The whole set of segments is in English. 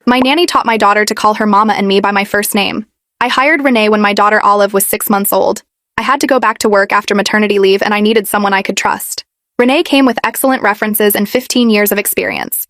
My nanny taught my daughter to call her mama and me by my first name. I hired Renee when my daughter Olive was 6 months old. I had to go back to work after maternity leave and I needed someone I could trust. Renee came with excellent references and 15 years of experience.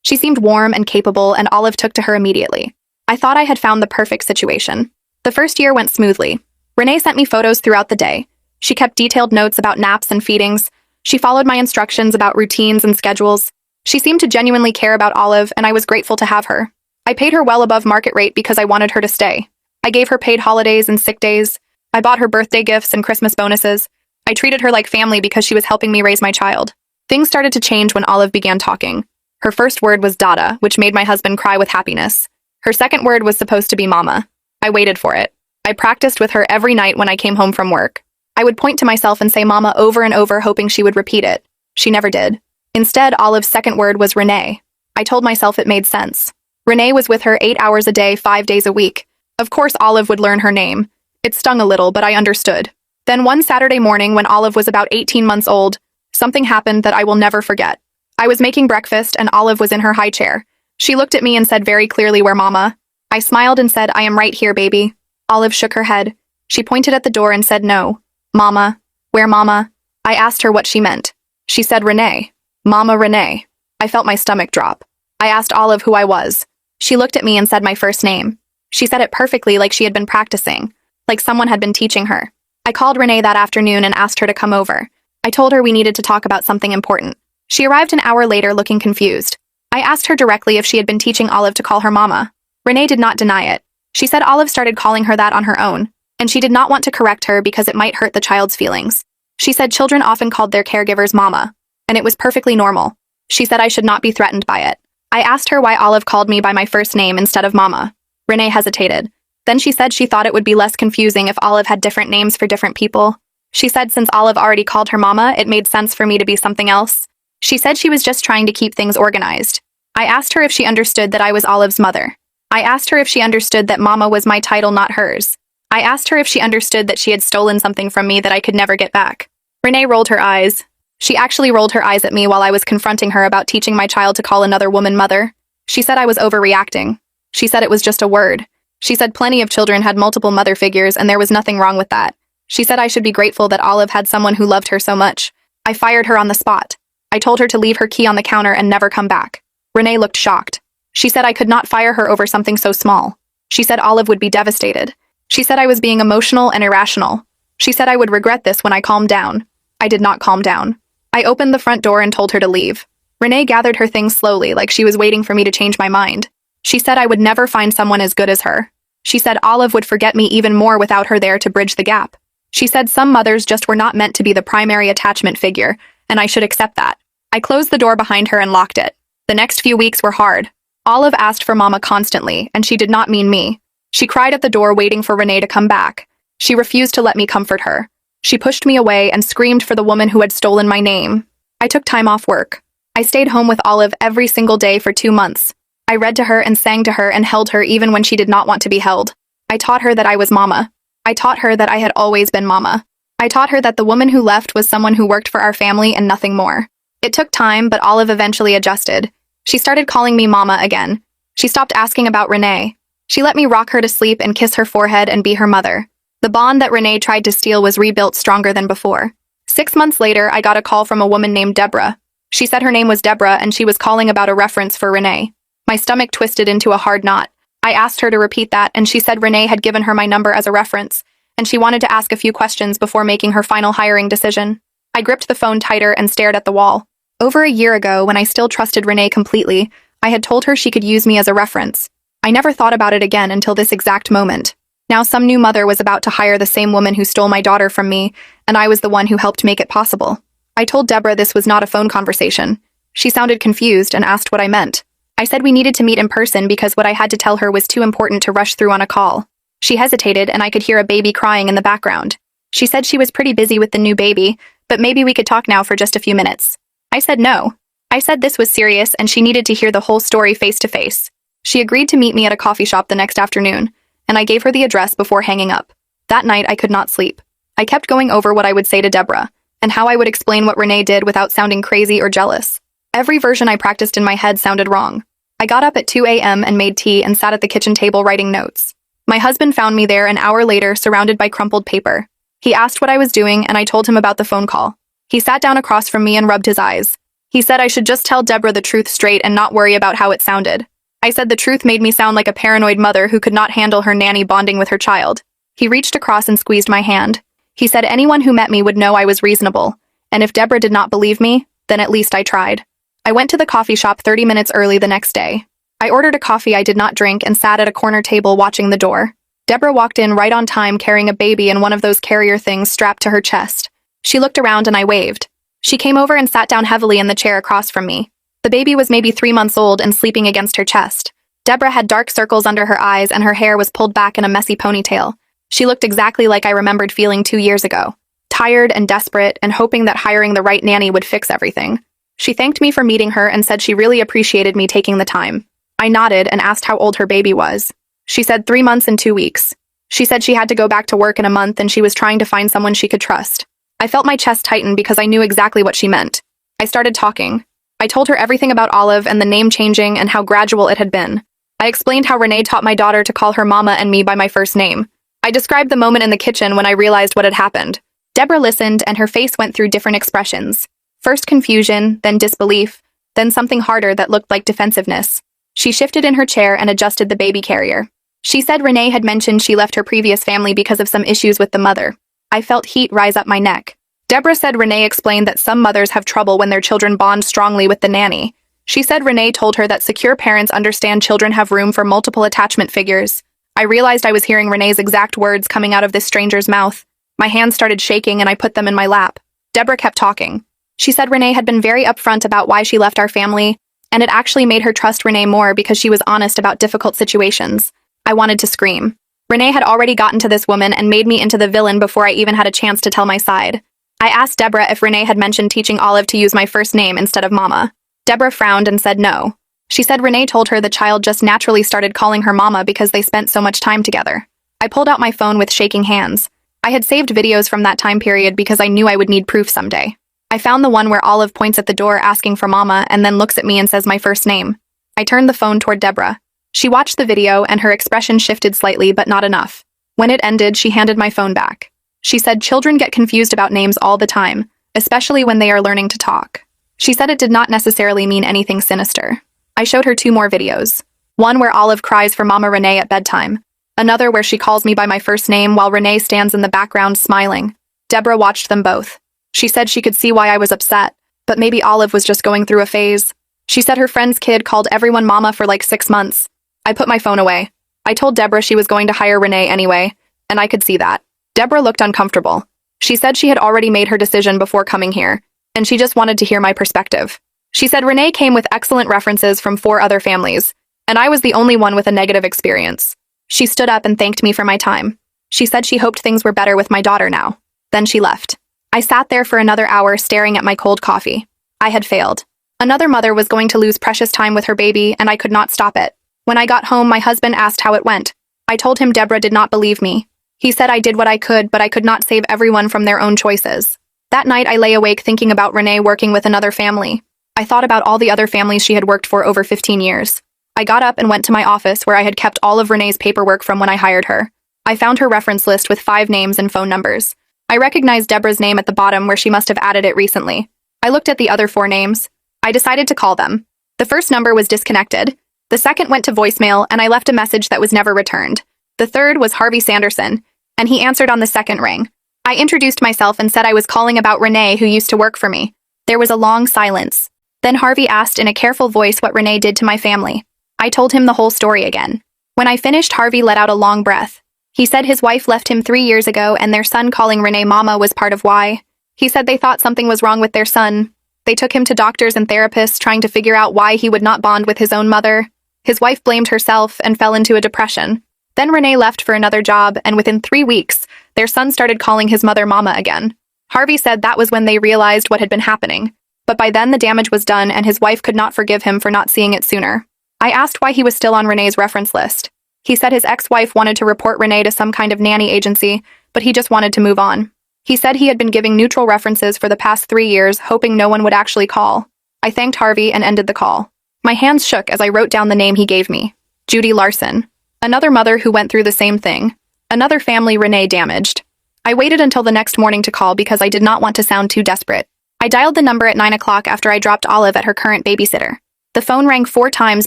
She seemed warm and capable and Olive took to her immediately. I thought I had found the perfect situation. The first year went smoothly. Renee sent me photos throughout the day. She kept detailed notes about naps and feedings. She followed my instructions about routines and schedules. She seemed to genuinely care about Olive and I was grateful to have her. I paid her well above market rate because I wanted her to stay. I gave her paid holidays and sick days. I bought her birthday gifts and Christmas bonuses. I treated her like family because she was helping me raise my child. Things started to change when Olive began talking. Her first word was Dada, which made my husband cry with happiness. Her second word was supposed to be Mama. I waited for it. I practiced with her every night when I came home from work. I would point to myself and say Mama over and over, hoping she would repeat it. She never did. Instead, Olive's second word was Renee. I told myself it made sense. Renee was with her 8 hours a day, 5 days a week. Of course, Olive would learn her name. It stung a little, but I understood. Then one Saturday morning when Olive was about 18 months old, something happened that I will never forget. I was making breakfast and Olive was in her high chair. She looked at me and said very clearly, "Where Mama?" I smiled and said, "I am right here, baby." Olive shook her head. She pointed at the door and said, "No. Mama. Where Mama?" I asked her what she meant. She said, "Renee. Mama Renee." I felt my stomach drop. I asked Olive who I was. She looked at me and said my first name. She said it perfectly, like she had been practicing, like someone had been teaching her. I called Renee that afternoon and asked her to come over. I told her we needed to talk about something important. She arrived an hour later looking confused. I asked her directly if she had been teaching Olive to call her Mama. Renee did not deny it. She said Olive started calling her that on her own, and she did not want to correct her because it might hurt the child's feelings. She said children often called their caregivers Mama, and it was perfectly normal. She said I should not be threatened by it. I asked her why Olive called me by my first name instead of Mama. Renee hesitated. Then she said she thought it would be less confusing if Olive had different names for different people. She said since Olive already called her Mama, it made sense for me to be something else. She said she was just trying to keep things organized. I asked her if she understood that I was Olive's mother. I asked her if she understood that Mama was my title, not hers. I asked her if she understood that she had stolen something from me that I could never get back. Renee rolled her eyes. She actually rolled her eyes at me while I was confronting her about teaching my child to call another woman mother. She said I was overreacting. She said it was just a word. She said plenty of children had multiple mother figures and there was nothing wrong with that. She said I should be grateful that Olive had someone who loved her so much. I fired her on the spot. I told her to leave her key on the counter and never come back. Renee looked shocked. She said I could not fire her over something so small. She said Olive would be devastated. She said I was being emotional and irrational. She said I would regret this when I calmed down. I did not calm down. I opened the front door and told her to leave. Renee gathered her things slowly, like she was waiting for me to change my mind. She said I would never find someone as good as her. She said Olive would forget me even more without her there to bridge the gap. She said some mothers just were not meant to be the primary attachment figure, and I should accept that. I closed the door behind her and locked it. The next few weeks were hard. Olive asked for Mama constantly, and she did not mean me. She cried at the door waiting for Renee to come back. She refused to let me comfort her. She pushed me away and screamed for the woman who had stolen my name. I took time off work. I stayed home with Olive every single day for 2 months. I read to her and sang to her and held her even when she did not want to be held. I taught her that I was Mama. I taught her that I had always been Mama. I taught her that the woman who left was someone who worked for our family and nothing more. It took time, but Olive eventually adjusted. She started calling me Mama again. She stopped asking about Renee. She let me rock her to sleep and kiss her forehead and be her mother. The bond that Renee tried to steal was rebuilt stronger than before. 6 months later, I got a call from a woman named Deborah. She said her name was Deborah and she was calling about a reference for Renee. My stomach twisted into a hard knot. I asked her to repeat that and she said Renee had given her my number as a reference, and she wanted to ask a few questions before making her final hiring decision. I gripped the phone tighter and stared at the wall. Over a year ago, when I still trusted Renee completely, I had told her she could use me as a reference. I never thought about it again until this exact moment. Now some new mother was about to hire the same woman who stole my daughter from me, and I was the one who helped make it possible. I told Deborah this was not a phone conversation. She sounded confused and asked what I meant. I said we needed to meet in person because what I had to tell her was too important to rush through on a call. She hesitated and I could hear a baby crying in the background. She said she was pretty busy with the new baby, but maybe we could talk now for just a few minutes. I said no. I said this was serious and she needed to hear the whole story face to face. She agreed to meet me at a coffee shop the next afternoon, and I gave her the address before hanging up. That night I could not sleep. I kept going over what I would say to Deborah, and how I would explain what Renee did without sounding crazy or jealous. Every version I practiced in my head sounded wrong. I got up at 2 a.m. and made tea and sat at the kitchen table writing notes. My husband found me there an hour later, surrounded by crumpled paper. He asked what I was doing, and I told him about the phone call. He sat down across from me and rubbed his eyes. He said I should just tell Deborah the truth straight and not worry about how it sounded. I said the truth made me sound like a paranoid mother who could not handle her nanny bonding with her child. He reached across and squeezed my hand. He said anyone who met me would know I was reasonable, and if Deborah did not believe me, then at least I tried. I went to the coffee shop 30 minutes early the next day. I ordered a coffee I did not drink and sat at a corner table watching the door. Deborah walked in right on time carrying a baby in one of those carrier things strapped to her chest. She looked around and I waved. She came over and sat down heavily in the chair across from me. The baby was maybe 3 months old and sleeping against her chest. Deborah had dark circles under her eyes and her hair was pulled back in a messy ponytail. She looked exactly like I remembered feeling 2 years ago. Tired and desperate and hoping that hiring the right nanny would fix everything. She thanked me for meeting her and said she really appreciated me taking the time. I nodded and asked how old her baby was. She said 3 months and 2 weeks. She said she had to go back to work in a month and she was trying to find someone she could trust. I felt my chest tighten because I knew exactly what she meant. I started talking. I told her everything about Olive and the name changing and how gradual it had been. I explained how Renee taught my daughter to call her mama and me by my first name. I described the moment in the kitchen when I realized what had happened. Deborah listened and her face went through different expressions. First confusion, then disbelief, then something harder that looked like defensiveness. She shifted in her chair and adjusted the baby carrier. She said Renee had mentioned she left her previous family because of some issues with the mother. I felt heat rise up my neck. Deborah said Renee explained that some mothers have trouble when their children bond strongly with the nanny. She said Renee told her that secure parents understand children have room for multiple attachment figures. I realized I was hearing Renee's exact words coming out of this stranger's mouth. My hands started shaking and I put them in my lap. Deborah kept talking. She said Renee had been very upfront about why she left our family, and it actually made her trust Renee more because she was honest about difficult situations. I wanted to scream. Renee had already gotten to this woman and made me into the villain before I even had a chance to tell my side. I asked Deborah if Renee had mentioned teaching Olive to use my first name instead of Mama. Deborah frowned and said no. She said Renee told her the child just naturally started calling her Mama because they spent so much time together. I pulled out my phone with shaking hands. I had saved videos from that time period because I knew I would need proof someday. I found the one where Olive points at the door asking for Mama and then looks at me and says my first name. I turned the phone toward Deborah. She watched the video and her expression shifted slightly but not enough. When it ended, she handed my phone back. She said children get confused about names all the time, especially when they are learning to talk. She said it did not necessarily mean anything sinister. I showed her 2 more videos. One where Olive cries for Mama Renee at bedtime. Another where she calls me by my first name while Renee stands in the background smiling. Deborah watched them both. She said she could see why I was upset, but maybe Olive was just going through a phase. She said her friend's kid called everyone Mama for like 6 months. I put my phone away. I told Deborah she was going to hire Renee anyway, and I could see that. Deborah looked uncomfortable. She said she had already made her decision before coming here, and she just wanted to hear my perspective. She said Renee came with excellent references from 4 other families, and I was the only one with a negative experience. She stood up and thanked me for my time. She said she hoped things were better with my daughter now. Then she left. I sat there for another hour staring at my cold coffee. I had failed. Another mother was going to lose precious time with her baby, and I could not stop it. When I got home, my husband asked how it went. I told him Deborah did not believe me. He said I did what I could, but I could not save everyone from their own choices. That night, I lay awake thinking about Renee working with another family. I thought about all the other families she had worked for over 15 years. I got up and went to my office where I had kept all of Renee's paperwork from when I hired her. I found her reference list with 5 names and phone numbers. I recognized Deborah's name at the bottom where she must have added it recently. I looked at the other 4 names. I decided to call them. The first number was disconnected. The second went to voicemail, and I left a message that was never returned. The third was Harvey Sanderson, and he answered on the second ring. I introduced myself and said I was calling about Renee, who used to work for me. There was a long silence. Then Harvey asked in a careful voice what Renee did to my family. I told him the whole story again. When I finished, Harvey let out a long breath. He said his wife left him 3 years ago and their son calling Renee Mama was part of why. He said they thought something was wrong with their son. They took him to doctors and therapists trying to figure out why he would not bond with his own mother. His wife blamed herself and fell into a depression. Then Renee left for another job, and within 3 weeks, their son started calling his mother Mama again. Harvey said that was when they realized what had been happening. But by then the damage was done and his wife could not forgive him for not seeing it sooner. I asked why he was still on Renee's reference list. He said his ex-wife wanted to report Renee to some kind of nanny agency, but he just wanted to move on. He said he had been giving neutral references for the past 3 years, hoping no one would actually call. I thanked Harvey and ended the call. My hands shook as I wrote down the name he gave me. Judy Larson. Another mother who went through the same thing. Another family Renee damaged. I waited until the next morning to call because I did not want to sound too desperate. I dialed the number at 9 o'clock after I dropped Olive at her current babysitter. The phone rang 4 times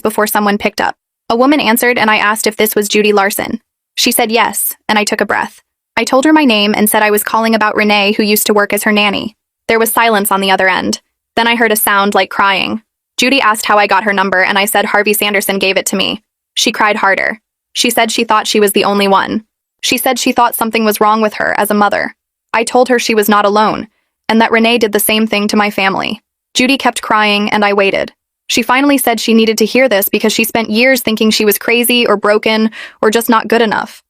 before someone picked up. A woman answered and I asked if this was Judy Larson. She said yes, and I took a breath. I told her my name and said I was calling about Renee, who used to work as her nanny. There was silence on the other end. Then I heard a sound like crying. Judy asked how I got her number and I said Harvey Sanderson gave it to me. She cried harder. She said she thought she was the only one. She said she thought something was wrong with her as a mother. I told her she was not alone, and that Renee did the same thing to my family. Judy kept crying and I waited. She finally said she needed to hear this because she spent years thinking she was crazy or broken or just not good enough.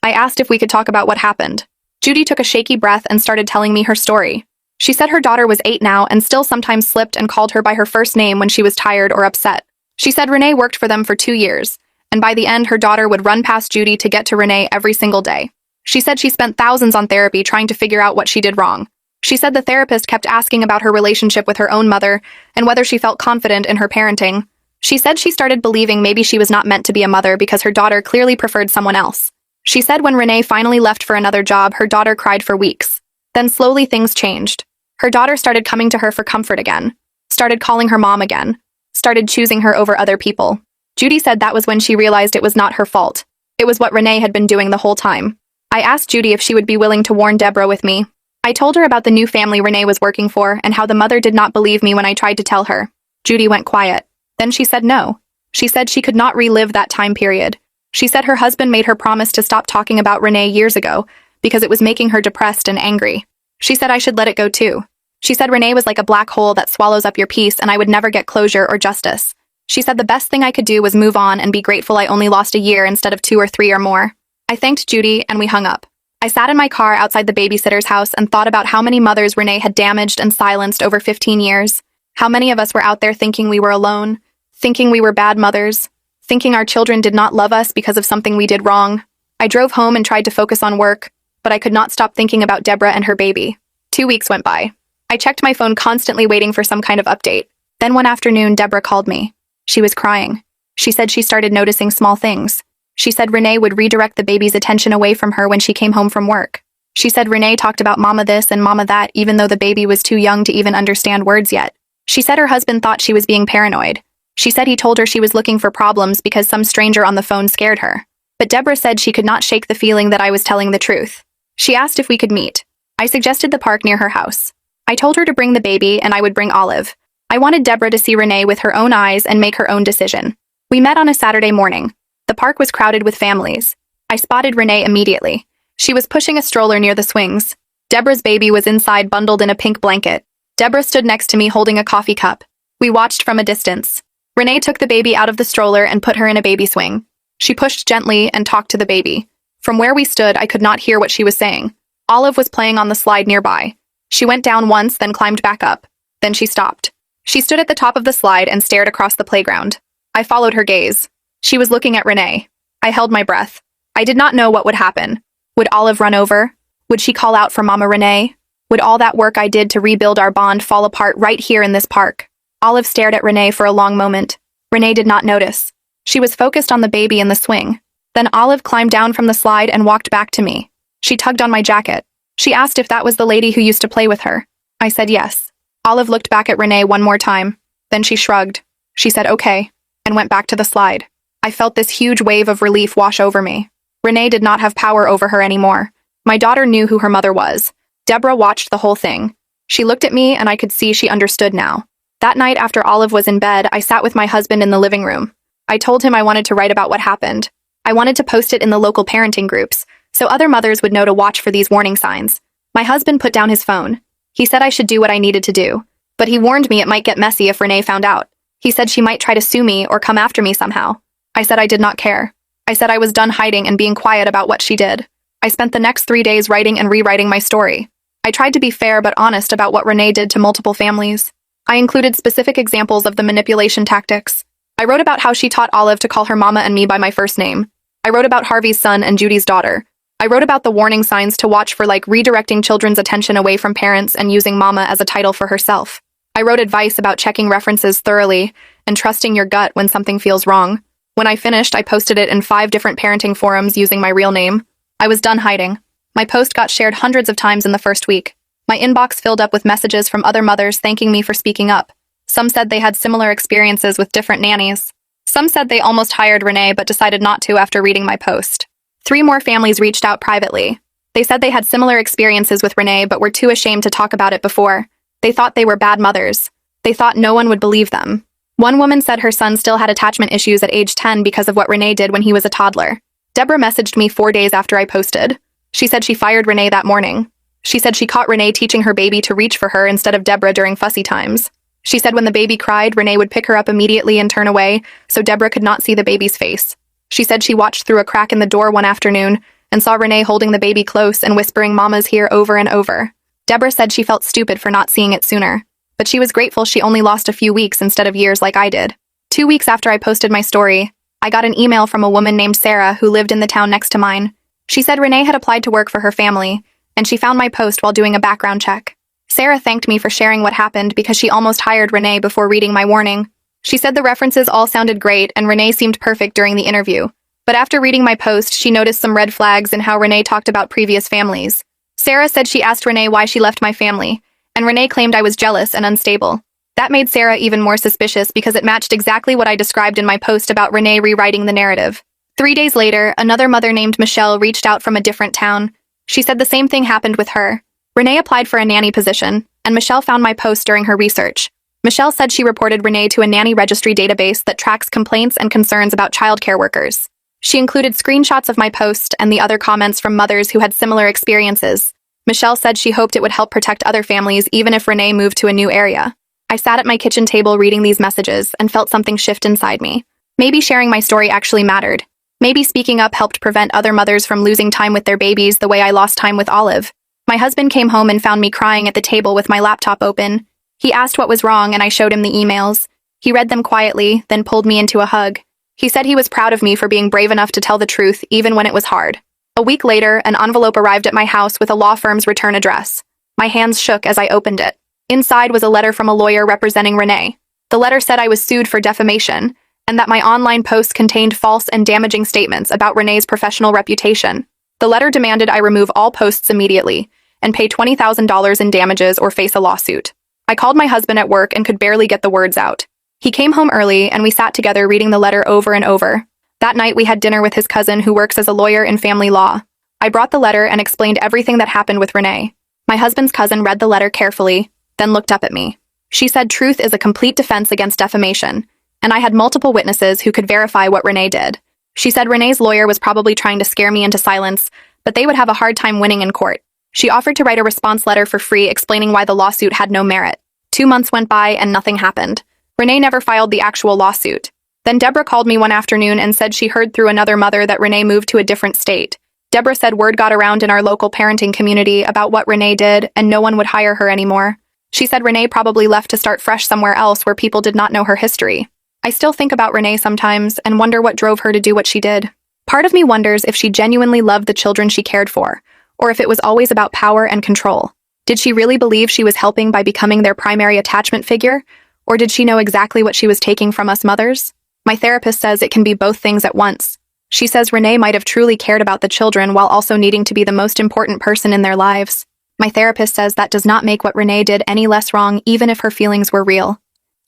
I asked if we could talk about what happened. Judy took a shaky breath and started telling me her story. She said her daughter was 8 now and still sometimes slipped and called her by her first name when she was tired or upset. She said Renee worked for them for 2 years, and by the end her daughter would run past Judy to get to Renee every single day. She said she spent thousands on therapy trying to figure out what she did wrong. She said the therapist kept asking about her relationship with her own mother and whether she felt confident in her parenting. She said she started believing maybe she was not meant to be a mother because her daughter clearly preferred someone else. She said when Renee finally left for another job, her daughter cried for weeks. Then slowly things changed. Her daughter started coming to her for comfort again, started calling her mom again, started choosing her over other people. Judy said that was when she realized it was not her fault. It was what Renee had been doing the whole time. I asked Judy if she would be willing to warn Deborah with me. I told her about the new family Renee was working for and how the mother did not believe me when I tried to tell her. Judy went quiet. Then she said no. She said she could not relive that time period. She said her husband made her promise to stop talking about Renee years ago because it was making her depressed and angry. She said I should let it go too. She said Renee was like a black hole that swallows up your peace and I would never get closure or justice. She said the best thing I could do was move on and be grateful I only lost a year instead of 2 or 3 or more. I thanked Judy and we hung up. I sat in my car outside the babysitter's house and thought about how many mothers Renee had damaged and silenced over 15 years. How many of us were out there thinking we were alone, thinking we were bad mothers, thinking our children did not love us because of something we did wrong. I drove home and tried to focus on work, but I could not stop thinking about Deborah and her baby. 2 weeks went by. I checked my phone constantly waiting for some kind of update. Then one afternoon, Deborah called me. She was crying. She said she started noticing small things. She said Renee would redirect the baby's attention away from her when she came home from work. She said Renee talked about mama this and mama that even though the baby was too young to even understand words yet. She said her husband thought she was being paranoid. She said he told her she was looking for problems because some stranger on the phone scared her. But Deborah said she could not shake the feeling that I was telling the truth. She asked if we could meet. I suggested the park near her house. I told her to bring the baby and I would bring Olive. I wanted Deborah to see Renee with her own eyes and make her own decision. We met on a Saturday morning. The park was crowded with families. I spotted Renee immediately. She was pushing a stroller near the swings. Deborah's baby was inside bundled in a pink blanket. Deborah stood next to me holding a coffee cup. We watched from a distance. Renee took the baby out of the stroller and put her in a baby swing. She pushed gently and talked to the baby. From where we stood, I could not hear what she was saying. Olive was playing on the slide nearby. She went down once, then climbed back up. Then she stopped. She stood at the top of the slide and stared across the playground. I followed her gaze. She was looking at Renee. I held my breath. I did not know what would happen. Would Olive run over? Would she call out for Mama Renee? Would all that work I did to rebuild our bond fall apart right here in this park? Olive stared at Renee for a long moment. Renee did not notice. She was focused on the baby in the swing. Then Olive climbed down from the slide and walked back to me. She tugged on my jacket. She asked if that was the lady who used to play with her. I said yes. Olive looked back at Renee one more time. Then she shrugged. She said okay, and went back to the slide. I felt this huge wave of relief wash over me. Renee did not have power over her anymore. My daughter knew who her mother was. Deborah watched the whole thing. She looked at me and I could see she understood now. That night after Olive was in bed, I sat with my husband in the living room. I told him I wanted to write about what happened. I wanted to post it in the local parenting groups, so other mothers would know to watch for these warning signs. My husband put down his phone. He said I should do what I needed to do, but he warned me it might get messy if Renee found out. He said she might try to sue me or come after me somehow. I said I did not care. I said I was done hiding and being quiet about what she did. I spent the next 3 days writing and rewriting my story. I tried to be fair but honest about what Renee did to multiple families. I included specific examples of the manipulation tactics. I wrote about how she taught Olive to call her mama and me by my first name. I wrote about Harvey's son and Judy's daughter. I wrote about the warning signs to watch for, like redirecting children's attention away from parents and using mama as a title for herself. I wrote advice about checking references thoroughly and trusting your gut when something feels wrong. When I finished, I posted it in 5 different parenting forums using my real name. I was done hiding. My post got shared hundreds of times in the first week. My inbox filled up with messages from other mothers thanking me for speaking up. Some said they had similar experiences with different nannies. Some said they almost hired Renee but decided not to after reading my post. 3 more families reached out privately. They said they had similar experiences with Renee but were too ashamed to talk about it before. They thought they were bad mothers. They thought no one would believe them. One woman said her son still had attachment issues at age 10 because of what Renee did when he was a toddler. Deborah messaged me 4 days after I posted. She said she fired Renee that morning. She said she caught Renee teaching her baby to reach for her instead of Deborah during fussy times. She said when the baby cried, Renee would pick her up immediately and turn away, so Deborah could not see the baby's face. She said she watched through a crack in the door one afternoon and saw Renee holding the baby close and whispering "Mama's here" over and over. Deborah said she felt stupid for not seeing it sooner, but she was grateful she only lost a few weeks instead of years like I did. 2 weeks after I posted my story, I got an email from a woman named Sarah who lived in the town next to mine. She said Renee had applied to work for her family, and she found my post while doing a background check. Sarah thanked me for sharing what happened because she almost hired Renee before reading my warning. She said the references all sounded great and Renee seemed perfect during the interview. But after reading my post, she noticed some red flags in how Renee talked about previous families. Sarah said she asked Renee why she left my family, and Renee claimed I was jealous and unstable. That made Sarah even more suspicious because it matched exactly what I described in my post about Renee rewriting the narrative. 3 days later, another mother named Michelle reached out from a different town. She said the same thing happened with her. Renee applied for a nanny position, and Michelle found my post during her research. Michelle said she reported Renee to a nanny registry database that tracks complaints and concerns about childcare workers. She included screenshots of my post and the other comments from mothers who had similar experiences. Michelle said she hoped it would help protect other families even if Renee moved to a new area. I sat at my kitchen table reading these messages and felt something shift inside me. Maybe sharing my story actually mattered. Maybe speaking up helped prevent other mothers from losing time with their babies the way I lost time with Olive. My husband came home and found me crying at the table with my laptop open. He asked what was wrong and I showed him the emails. He read them quietly, then pulled me into a hug. He said he was proud of me for being brave enough to tell the truth even when it was hard. A week later, an envelope arrived at my house with a law firm's return address. My hands shook as I opened it. Inside was a letter from a lawyer representing Renee. The letter said I was sued for defamation, and that my online post contained false and damaging statements about Renee's professional reputation. The letter demanded I remove all posts immediately and pay $20,000 in damages or face a lawsuit. I called my husband at work and could barely get the words out. He came home early and we sat together reading the letter over and over. That night we had dinner with his cousin who works as a lawyer in family law. I brought the letter and explained everything that happened with Renee. My husband's cousin read the letter carefully, then looked up at me. She said truth is a complete defense against defamation, and I had multiple witnesses who could verify what Renee did. She said Renee's lawyer was probably trying to scare me into silence, but they would have a hard time winning in court. She offered to write a response letter for free explaining why the lawsuit had no merit. 2 months went by and nothing happened. Renee never filed the actual lawsuit. Then Deborah called me one afternoon and said she heard through another mother that Renee moved to a different state. Deborah said word got around in our local parenting community about what Renee did and no one would hire her anymore. She said Renee probably left to start fresh somewhere else where people did not know her history. I still think about Renee sometimes and wonder what drove her to do what she did. Part of me wonders if she genuinely loved the children she cared for, or if it was always about power and control. Did she really believe she was helping by becoming their primary attachment figure, or did she know exactly what she was taking from us mothers? My therapist says it can be both things at once. She says Renee might have truly cared about the children while also needing to be the most important person in their lives. My therapist says that does not make what Renee did any less wrong even if her feelings were real.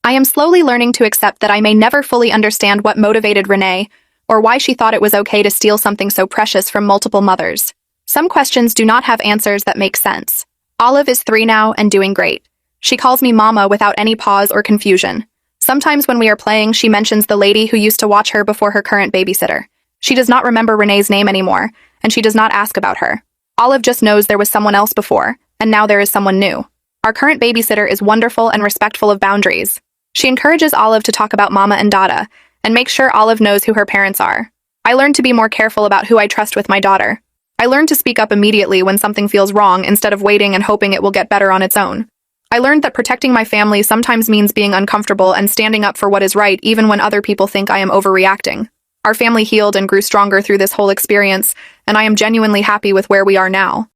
I am slowly learning to accept that I may never fully understand what motivated Renee, or why she thought it was okay to steal something so precious from multiple mothers. Some questions do not have answers that make sense. Olive is 3 now and doing great. She calls me Mama without any pause or confusion. Sometimes when we are playing, she mentions the lady who used to watch her before her current babysitter. She does not remember Renee's name anymore, and she does not ask about her. Olive just knows there was someone else before, and now there is someone new. Our current babysitter is wonderful and respectful of boundaries. She encourages Olive to talk about Mama and Dada, and makes sure Olive knows who her parents are. I learned to be more careful about who I trust with my daughter. I learned to speak up immediately when something feels wrong instead of waiting and hoping it will get better on its own. I learned that protecting my family sometimes means being uncomfortable and standing up for what is right even when other people think I am overreacting. Our family healed and grew stronger through this whole experience, and I am genuinely happy with where we are now.